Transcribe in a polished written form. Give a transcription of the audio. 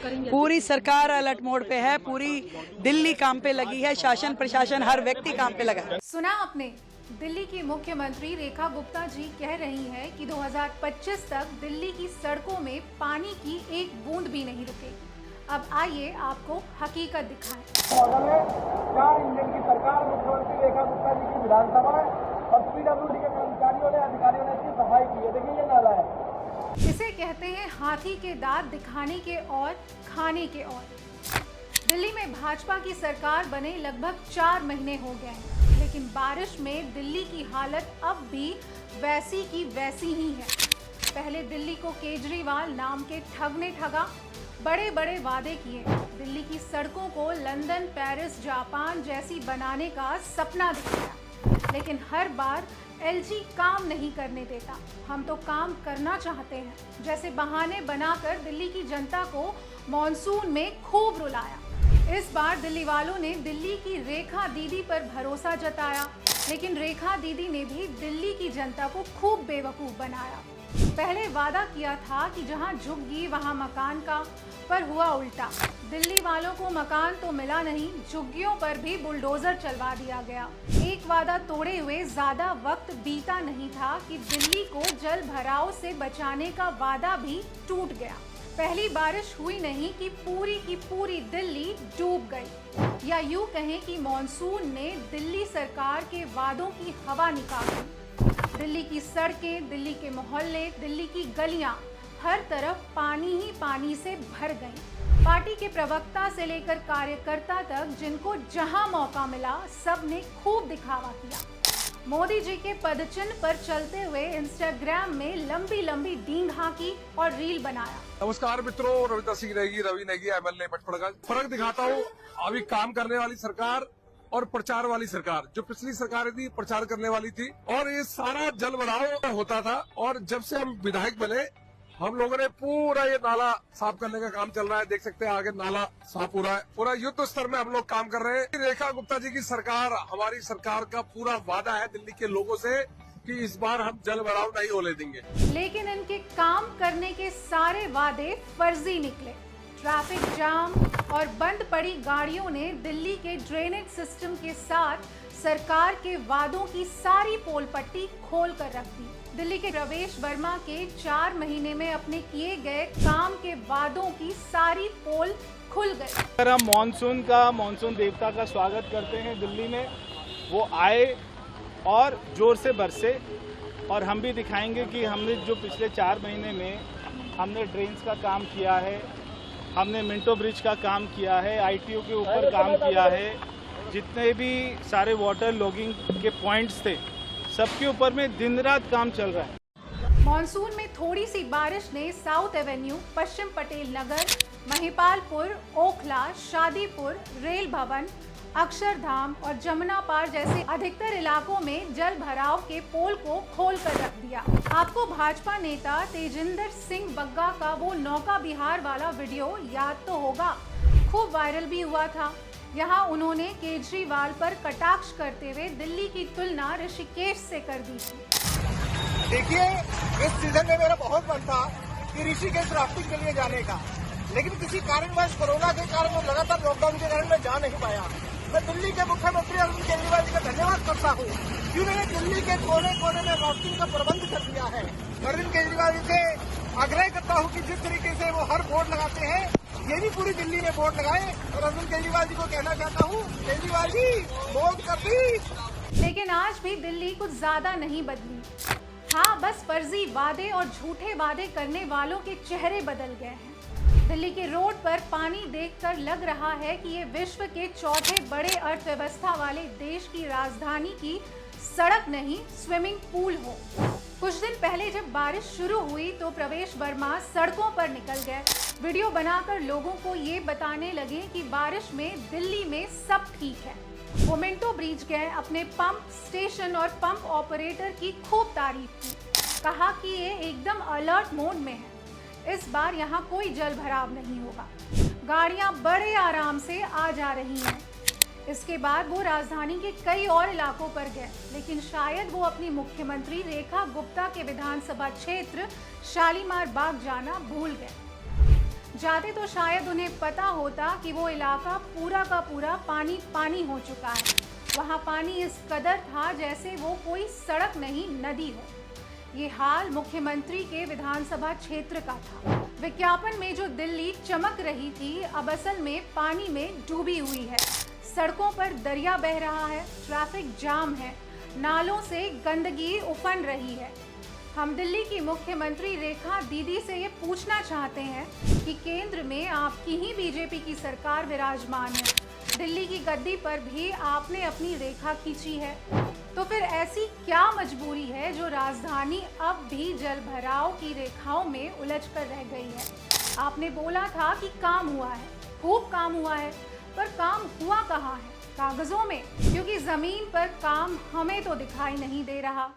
करेंगे? पूरी सरकार अलर्ट मोड पे है, पूरी दिल्ली काम पे लगी है, शासन प्रशासन हर व्यक्ति काम पे लगा है। सुना आपने, दिल्ली की मुख्यमंत्री रेखा गुप्ता जी कह रही हैं कि 2025 तक दिल्ली की सड़कों में पानी की एक बूंद भी नहीं रुकेगी। अब आइए आपको हकीकत दिखाएं। मॉडल है 4 इंजन की सरकार, मुख्यमंत्री रेखा गुप्ता जी की विधानसभा है और पीडब्ल्यूडी के कर्मचारियों ने, अधिकारियों ने इसकी सफाई की है। देखिए ये नाला है। इसे कहते हैं हाथी के दांत दिखाने के और खाने के और। दिल्ली में भाजपा की सरकार बने लगभग 4 महीने हो गए हैं, लेकिन बारिश में दिल्ली की हालत अब भी वैसी की वैसी ही है। पहले दिल्ली को केजरीवाल नाम के ठग ने ठगा, बड़े बड़े वादे किए, दिल्ली की सड़कों को लंदन, पेरिस, जापान जैसी बनाने का सपना दिखाया, लेकिन हर बार एलजी काम नहीं करने देता। हम तो काम करना चाहते हैं जैसे बहाने बनाकर दिल्ली की जनता को मॉनसून में खूब रुलाया। इस बार दिल्ली वालों ने दिल्ली की रेखा दीदी पर भरोसा जताया, लेकिन रेखा दीदी ने भी दिल्ली की जनता को खूब बेवकूफ बनाया। पहले वादा किया था कि जहां झुग्गी वहां मकान का, पर हुआ उल्टा। दिल्ली वालों को मकान तो मिला नहीं, झुग्गियों पर भी बुलडोजर चलवा दिया गया। एक वादा तोड़े हुए ज्यादा वक्त बीता नहीं था कि दिल्ली को जल भराव से बचाने का वादा भी टूट गया। पहली बारिश हुई नहीं कि पूरी की पूरी दिल्ली डूब गई, या यूं कहें कि मॉनसून ने दिल्ली सरकार के वादों की हवा निकाल दी। दिल्ली की सड़कें, दिल्ली के मोहल्ले, दिल्ली की गलियां, हर तरफ पानी ही पानी से भर गईं। पार्टी के प्रवक्ता से लेकर कार्यकर्ता तक जिनको जहां मौका मिला, सब ने खूब दिखावा किया। मोदी जी के पदचिन्ह पर चलते हुए इंस्टाग्राम में लंबी लंबी डींग हाँकी और रील बनाया। नमस्कार मित्रों, रविता सिंह नेगी, रवि नेगी, एमएलए पचपड़गा। फर्क दिखाता हूँ अभी काम करने वाली सरकार और प्रचार वाली सरकार। जो पिछली सरकार थी प्रचार करने वाली थी और ये सारा जल भराव होता था, और जब से हम विधायक बने हम लोगों ने पूरा ये नाला साफ करने का काम चल रहा है। देख सकते हैं आगे नाला साफ हो रहा है। पूरा युद्ध स्तर में हम लोग काम कर रहे हैं। रेखा गुप्ता जी की सरकार, हमारी सरकार का पूरा वादा है दिल्ली के लोगों से कि इस बार हम जल भराव नहीं होने देंगे। लेकिन इनके काम करने के सारे वादे फर्जी निकले। ट्रैफिक जाम और बंद पड़ी गाड़ियों ने दिल्ली के ड्रेनेज सिस्टम के साथ सरकार के वादों की सारी पोल पट्टी खोल कर रख दी। दिल्ली के प्रवेश वर्मा के 4 महीने में अपने किए गए काम के वादों की सारी पोल खुल गई। अगर हम मानसून देवता का स्वागत करते हैं दिल्ली में, वो आए और जोर से बरसे, और हम भी दिखाएंगे कि हमने जो पिछले 4 महीने में हमने ड्रेन्स का काम किया है, हमने मिंटो ब्रिज का काम किया है, आईटीओ के ऊपर काम किया है, जितने भी सारे वाटर लॉगिंग के पॉइंट्स थे सबके ऊपर में दिन रात काम चल रहा है। मॉनसून में थोड़ी सी बारिश ने साउथ एवेन्यू, पश्चिम पटेल नगर, महिपालपुर, ओखला, शादीपुर, रेल भवन, अक्षरधाम और जमुना पार जैसे अधिकतर इलाकों में जल भराव के पोल को खोल कर रख दिया। आपको भाजपा नेता तेजिंदर सिंह बग्गा का वो नौका बिहार वाला वीडियो याद तो होगा, खूब वायरल भी हुआ था। यहाँ उन्होंने केजरीवाल पर कटाक्ष करते हुए दिल्ली की तुलना ऋषिकेश से कर दी थी। देखिए इस सीजन में मेरा बहुत मन था कि ऋषिकेश राफ्टिंग के लिए जाने का, लेकिन किसी कारणवश कोरोना के कारण और लगातार लॉकडाउन के कारण मैं जा नहीं पाया। मैं दिल्ली के मुख्यमंत्री अरविंद केजरीवाल जी का धन्यवाद करता हूँ कि उन्होंने दिल्ली के कोने कोने में राफ्टिंग का प्रबंध कर दिया है। अरविंद केजरीवाल जी से आग्रह करता हूँ कि जिस तरीके से वो हर बोर्ड लगाते हैं, ये भी पूरी दिल्ली में बोर्ड लगाए। और अरविंद केजरीवाल जी को कहना चाहता हूँ, केजरीवाल जी बोर्ड कर दी। लेकिन आज भी दिल्ली कुछ ज्यादा नहीं बदली। हाँ, बस फर्जी वादे और झूठे वादे करने वालों के चेहरे बदल गए हैं। दिल्ली के रोड पर पानी देखकर लग रहा है कि ये विश्व के चौथे बड़े अर्थव्यवस्था वाले देश की राजधानी की सड़क नहीं, स्विमिंग पूल हो। कुछ दिन पहले जब बारिश शुरू हुई तो प्रवेश वर्मा सड़कों पर निकल गए, वीडियो बनाकर लोगों को ये बताने लगे कि बारिश में दिल्ली में सब ठीक है। वो मिंटो ब्रिज गए, अपने पंप स्टेशन और पंप ऑपरेटर की खूब तारीफ की, कहा कि ये एकदम अलर्ट मोड में है, इस बार यहाँ कोई जल भराव नहीं होगा, गाड़ियाँ बड़े आराम से आ जा रही हैं। इसके बाद वो राजधानी के कई और इलाकों पर गए, लेकिन शायद वो अपनी मुख्यमंत्री रेखा गुप्ता के विधानसभा क्षेत्र शालीमार बाग जाना भूल गए। जाते तो शायद उन्हें पता होता कि वो इलाका पूरा का पूरा पानी पानी हो चुका है। वहाँ पानी इस कदर था जैसे वो कोई सड़क नहीं नदी हो। ये हाल मुख्यमंत्री के विधानसभा क्षेत्र का था। विज्ञापन में जो दिल्ली चमक रही थी अब असल में पानी में डूबी हुई है। सड़कों पर दरिया बह रहा है, ट्रैफिक जाम है, नालों से गंदगी उफन रही है। हम दिल्ली की मुख्यमंत्री रेखा दीदी से ये पूछना चाहते हैं कि केंद्र में आपकी ही बीजेपी की सरकार विराजमान है, दिल्ली की गद्दी पर भी आपने अपनी रेखा खींची है, तो फिर ऐसी क्या मजबूरी है जो राजधानी अब भी जल भराव की रेखाओं में उलझ कर रह गई है। आपने बोला था कि काम हुआ है, खूब काम हुआ है, पर काम हुआ कहाँ है? कागजों में, क्योंकि जमीन पर काम हमें तो दिखाई नहीं दे रहा।